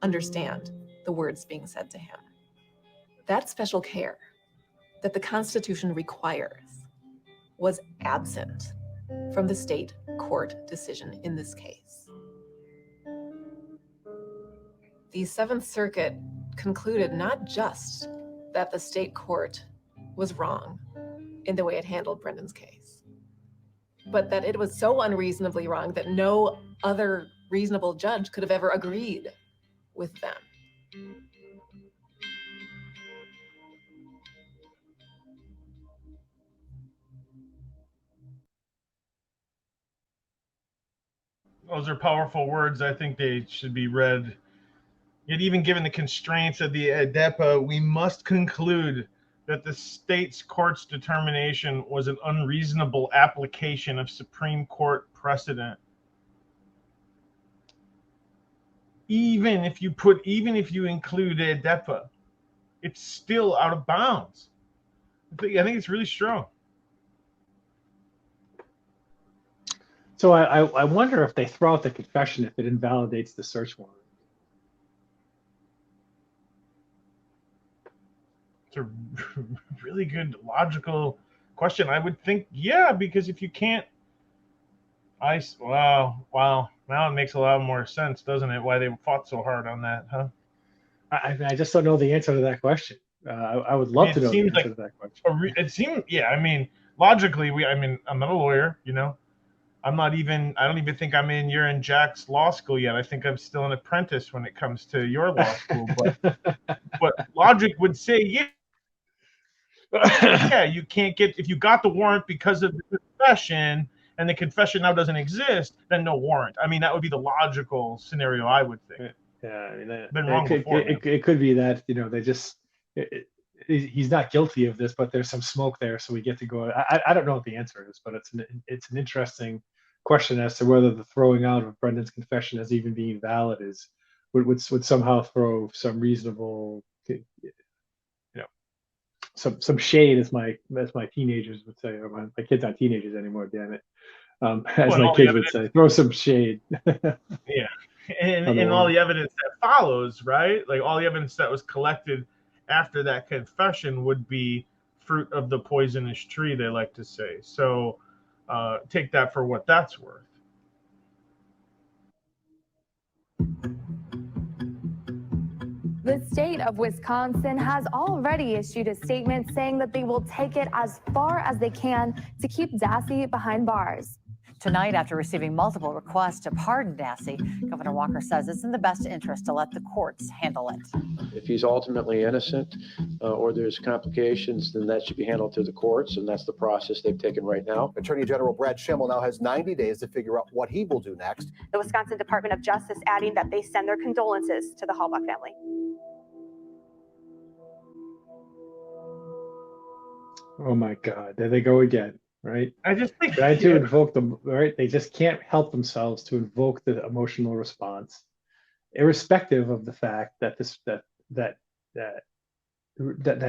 understand the words being said to him? That special care that the Constitution requires was absent from the state court decision in this case. The Seventh Circuit concluded not just that the state court was wrong in the way it handled Brendan's case, but that it was so unreasonably wrong that no other reasonable judge could have ever agreed with them. Those are powerful words. I think they should be read. Yet even given the constraints of the EDTA, we must conclude that the state's court's determination was an unreasonable application of Supreme Court precedent. Even if you include EDTA, it's still out of bounds. I think it's really strong. So I wonder if they throw out the confession if it invalidates the search warrant. It's a really good logical question. I would think, yeah, because if you can't, wow. Now it makes a lot more sense, doesn't it? Why they fought so hard on that, huh? I just don't know the answer to that question. I would love to know the answer to that question. It seems, yeah. Logically, I'm not a lawyer, I don't even think you're in Jack's law school yet. I think I'm still an apprentice when it comes to your law school. But logic would say, yeah, you can't if you got the warrant because of the confession and the confession now doesn't exist, then no warrant. That would be the logical scenario, I would think. Yeah, been wrong before. It could be that, they just, he's not guilty of this, but there's some smoke there, so we get to go. I don't know what the answer is, but it's an interesting question as to whether the throwing out of Brendan's confession as even being valid would somehow throw some reasonable, some shade, as my teenagers would say, or my kids aren't teenagers anymore. Damn it. As my kids would say, throw some shade. Yeah, and all the evidence that follows, right? Like all the evidence that was collected after that confession would be fruit of the poisonous tree, they like to say. So take that for what that's worth. The state of Wisconsin has already issued a statement saying that they will take it as far as they can to keep Dassey behind bars. Tonight, after receiving multiple requests to pardon Dassey, Governor Walker says it's in the best interest to let the courts handle it. If he's ultimately innocent or there's complications, then that should be handled through the courts, and that's the process they've taken right now. Attorney General Brad Schimmel now has 90 days to figure out what he will do next. The Wisconsin Department of Justice adding that they send their condolences to the Halbach family. Oh my God, there they go again, right? I just think trying to invoke them, right? They just can't help themselves to invoke the emotional response, irrespective of the fact that that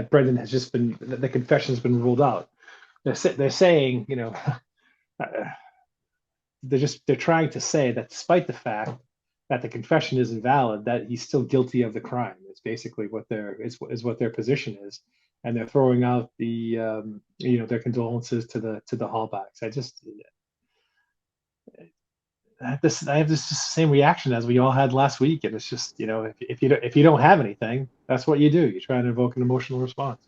Brendan has just been, the confession has been ruled out. They're saying, you know, they're trying to say that despite the fact that the confession is invalid, that he's still guilty of the crime. It's basically what their position is. And they're throwing out the you know, their condolences to the Halbachs. I have this just same reaction as we all had last week, and it's just, you know, if you don't have anything, that's what you do. You try and invoke an emotional response.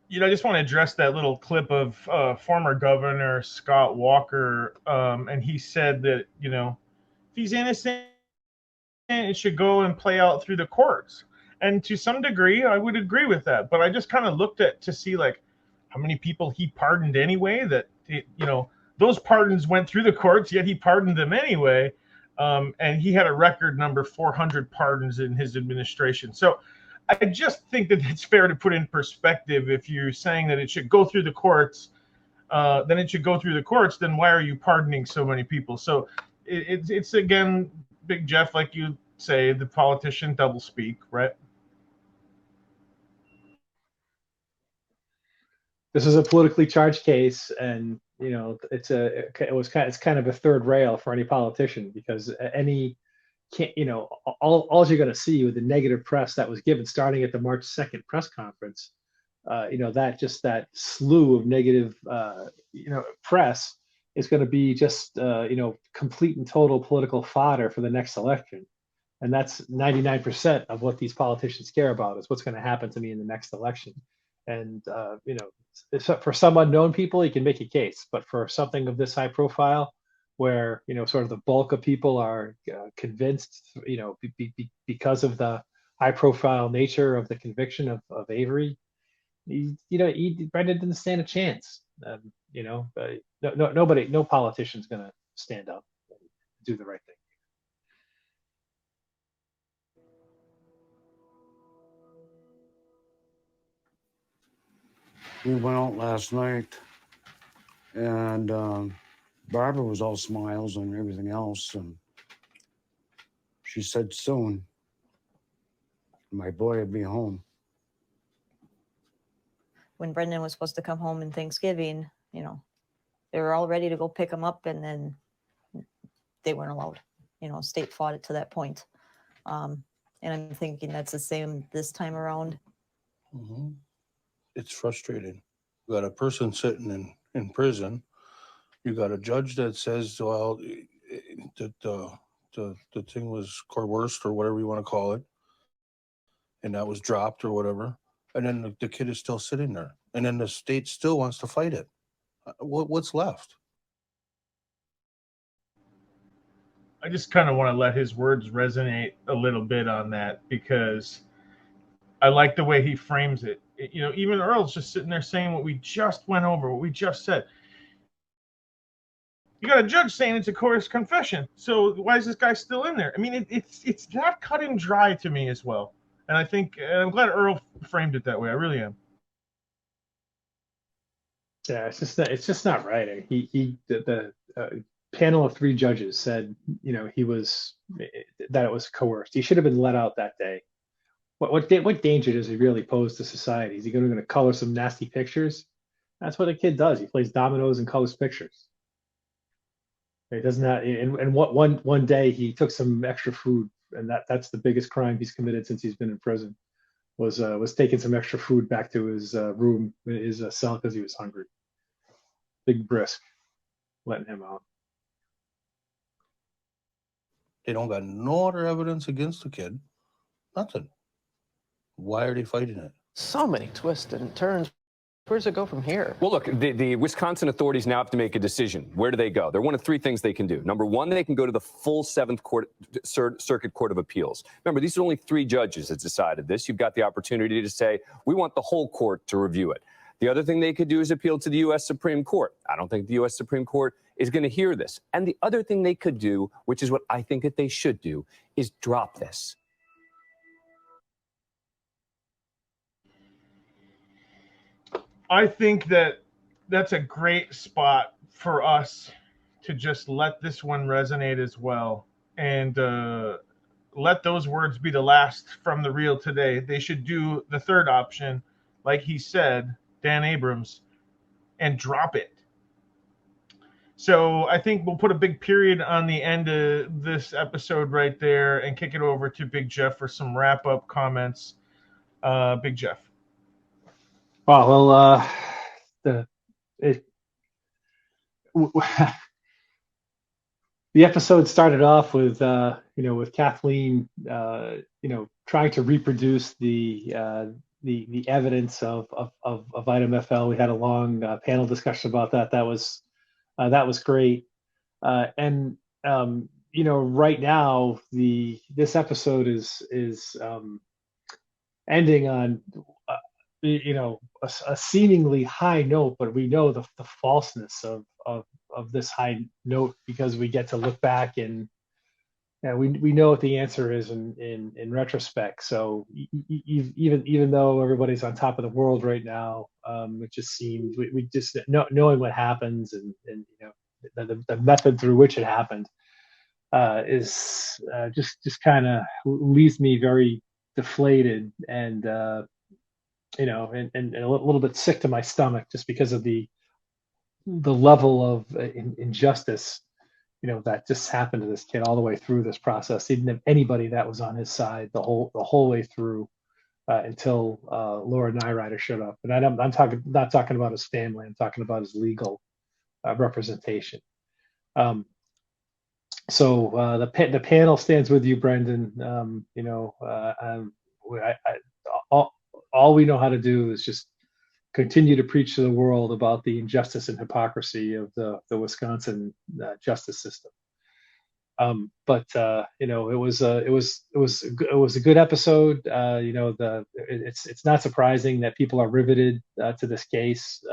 You know, I just want to address that little clip of former Governor Scott Walker, and he said that, you know, if he's innocent, it should go and play out through the courts. And to some degree, I would agree with that. But I just kind of looked at to see like how many people he pardoned anyway. That, you know, those pardons went through the courts, yet he pardoned them anyway. And he had a record number 400 pardons in his administration. So I just think that it's fair to put in perspective. If you're saying that it should go through the courts, then it should go through the courts. Then why are you pardoning so many people? So it's again, Big Jeff, like you say, the politician doublespeak, right? This is a politically charged case, and you know, it's kind of a third rail for any politician, because all you're going to see with the negative press that was given starting at the March 2nd press conference, you know, that slew of negative you know, press is going to be just you know, complete and total political fodder for the next election. And that's 99% of what these politicians care about, is what's going to happen to me in the next election. And you know, for some unknown people, you can make a case, but for something of this high profile, where, you know, sort of the bulk of people are convinced, you know, because of the high profile nature of the conviction of Avery, Brendan didn't stand a chance. You know, no politician's going to stand up and do the right thing. We went out last night, and Barbara was all smiles and everything else, and she said soon my boy would be home. When Brendan was supposed to come home in Thanksgiving, you know, they were all ready to go pick him up, and then they weren't allowed. You know, state fought it to that point. And I'm thinking that's the same this time around. Mm-hmm. It's frustrating. You got a person sitting in prison. You got a judge that says, well, that the thing was coerced or whatever you want to call it, and that was dropped or whatever. And then the kid is still sitting there. And then the state still wants to fight it. What's left? I just kind of want to let his words resonate a little bit on that, because I like the way he frames it. You know, even Earl's just sitting there saying what we just went over, what we just said. You got a judge saying it's a coerced confession. So why is this guy still in there? I mean, it's not cut and dry to me as well. And I think, and I'm glad Earl framed it that way. I really am. Yeah, it's just not right. The panel of 3 judges said, you know, that it was coerced. He should have been let out that day. what danger does he really pose to society? Is he going to color some nasty pictures? That's what a kid does. He plays dominoes and colors pictures. He doesn't have, and what one day he took some extra food, and that's the biggest crime he's committed since he's been in prison. Was taking some extra food back to his room, his cell, because he was hungry. Big Brisk, letting him out. They don't got no other evidence against the kid. Nothing. Why are they fighting it? So many twists and turns. Where does it go from here? Well, look, the Wisconsin authorities now have to make a decision. Where do they go? They're one of three things they can do. Number one, they can go to the full Seventh Circuit Court of Appeals. Remember, these are only 3 judges that decided this. You've got the opportunity to say, we want the whole court to review it. The other thing they could do is appeal to the U.S. Supreme Court. I don't think the U.S. Supreme Court is going to hear this. And the other thing they could do, which is what I think that they should do, is drop this. I think that that's a great spot for us to just let this one resonate as well, and let those words be the last from the reel today. They should do the third option, like he said, Dan Abrams, and drop it. So I think we'll put a big period on the end of this episode right there and kick it over to Big Jeff for some wrap-up comments. Big Jeff. Well, the episode started off with with Kathleen trying to reproduce the evidence of Item FL. We had a long panel discussion about that. That was great. And right now this episode is ending on a seemingly high note, but we know the falseness of this high note because we get to look back and we know what the answer is in retrospect. So even though everybody's on top of the world right now, it just seems we just knowing what happens and the method through which it happened is just kind of leaves me very deflated and and a little bit sick to my stomach just because of the level of injustice that just happened to this kid all the way through this process. He didn't have anybody that was on his side the whole way through until Laura Nyrider showed up. And I'm not talking about his family. I'm talking about his legal representation. So the panel stands with you, Brendan. All we know how to do is just continue to preach to the world about the injustice and hypocrisy of the Wisconsin justice system. But it was a good episode. It's not surprising that people are riveted to this case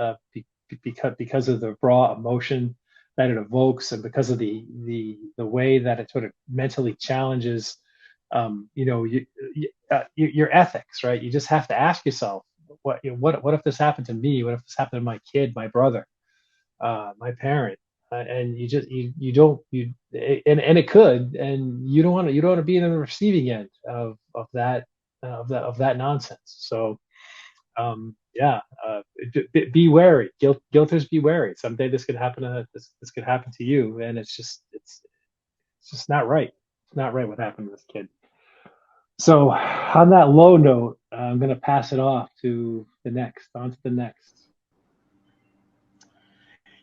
because of the raw emotion that it evokes, and because of the way that it sort of mentally challenges your ethics, right? You just have to ask yourself, what if this happened to me? What if this happened to my kid, my brother, my parent? And and it could, and you don't want to be in the receiving end of that nonsense. So be wary. Guilters, be wary. Someday this could happen to you, and it's just not right. It's not right what happened to this kid. So on that low note, I'm going to pass it off to the next. On to the next.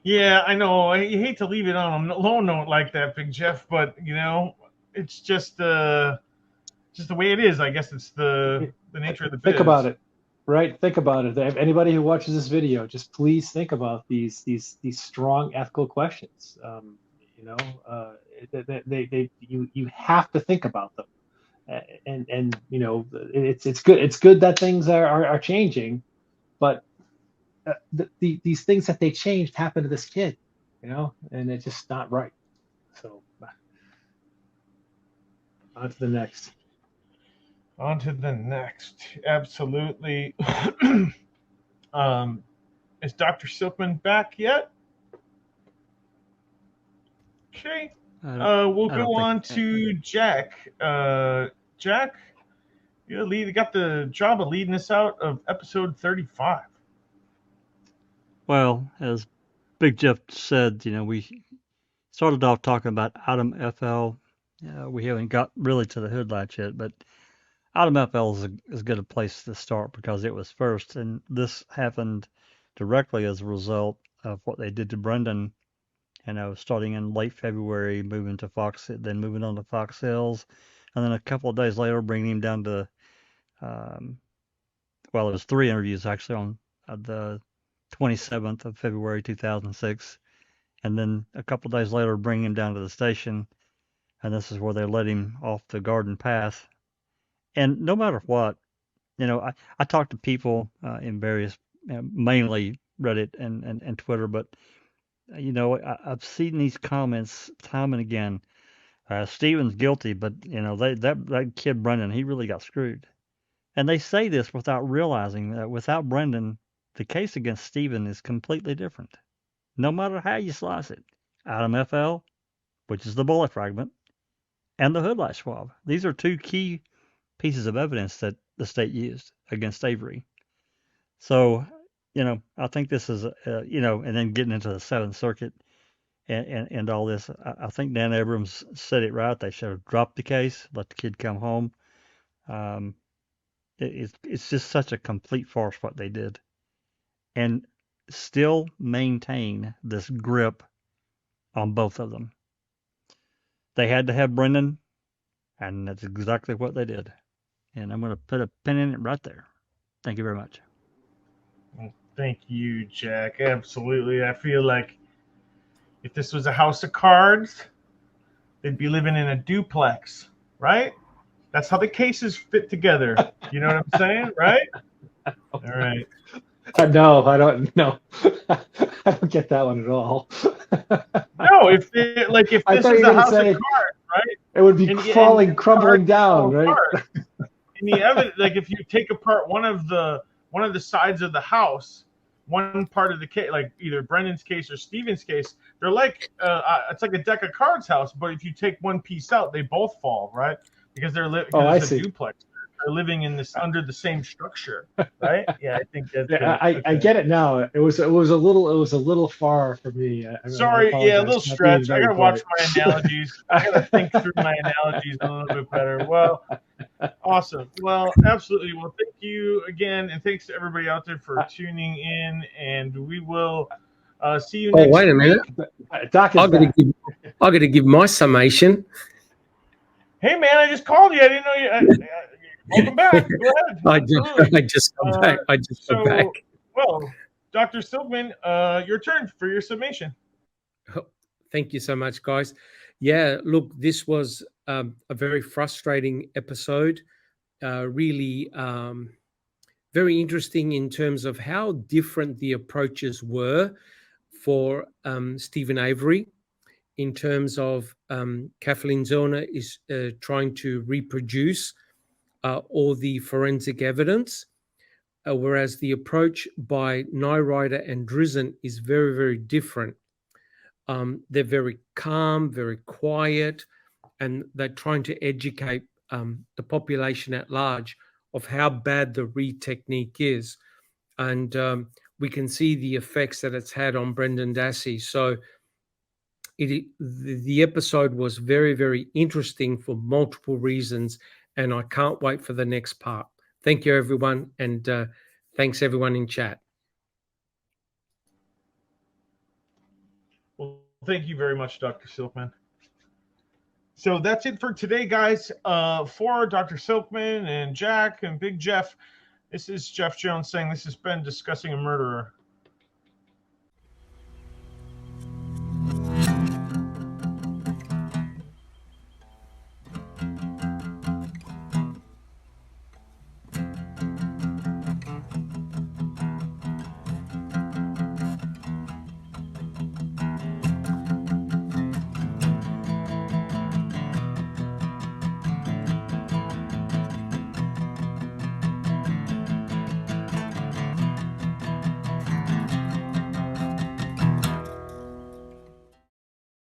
Yeah, I know. I hate to leave it on a low note like that, Big Jeff, but it's just the way it is. I guess it's the nature of the biz. Think about it, right? Think about it. Anybody who watches this video, just please think about these strong ethical questions. You have to think about them. And it's good that things are changing, but these things that they changed happened to this kid, and it's just not right. So on to the next. Absolutely. Is Dr. Silkman back yet? Okay. We'll go on to Jack. Jack, You got the job of leading us out of episode 35. Well, as Big Jeff said, we started off talking about Item FL. We haven't got really to the headlights yet, but Item FL is as good a place to start because it was first, and this happened directly as a result of what they did to Brendan. Starting in late February, moving to Fox, then moving on to Fox Hills, and then a couple of days later, bringing him down to, well, it was 3 interviews actually on the 27th of February 2006, and then a couple of days later, bringing him down to the station, and this is where they let him off the garden path. And no matter what, I talked to people in various, mainly Reddit and Twitter, but I've seen these comments time and again. Steven's guilty, but that kid Brendan, he really got screwed. And they say this without realizing that without Brendan, the case against Steven is completely different. No matter how you slice it. Item FL, which is the bullet fragment, and the hoodlight swab. These are 2 key pieces of evidence that the state used against Avery. So, I think this is, and then getting into the 7th Circuit and all this, I think Dan Abrams said it right. They should have dropped the case, let the kid come home. It's just such a complete farce what they did. And still maintain this grip on both of them. They had to have Brendan, and that's exactly what they did. And I'm going to put a pin in it right there. Thank you very much. Thank you, Jack. Absolutely. I feel like if this was a house of cards, they'd be living in a duplex, right? That's how the cases fit together. You know what I'm saying, right? All right. No, I don't. No, I don't get that one at all. No, if this is a house of cards, right? It would be crumbling down, right? And the evidence, like if you take apart one of the sides of the house, one part of the case, like either Brendan's case or Steven's case, they're like it's like a deck of cards house. But if you take one piece out, they both fall, right? Because it's a duplex. They're living in this under the same structure, right? Yeah, I think that's. I get it now. It was a little far for me. Sorry, yeah, a little stretch. I gotta watch my analogies. I gotta think through my analogies a little bit better. Well, awesome. Well, absolutely. Well, thank you again, and thanks to everybody out there for tuning in. And we will see you next week. Oh, wait a minute. I got to give my summation. Hey, man, I just called you. I didn't know you. Welcome back. Go ahead. I just come back. Come back. Well, Dr. Silkman, your turn for your summation. Thank you so much, guys. Yeah, look, this was a very frustrating episode. Really very interesting in terms of how different the approaches were for Stephen Avery. In terms of Kathleen Zellner is trying to reproduce all the forensic evidence, whereas the approach by Nyrider and Drizzen is very, very different. They're very calm, very quiet, and they're trying to educate the population at large of how bad the Reed technique is. And we can see the effects that it's had on Brendan Dassey. So the episode was very, very interesting for multiple reasons, and I can't wait for the next part. Thank you, everyone, and thanks everyone in chat. Well, thank you very much, Dr. Silkman. So that's it for today, guys. For Dr. Silkman and Jack and Big Jeff, this is Jeff Jones saying this has been Discussing a Murderer.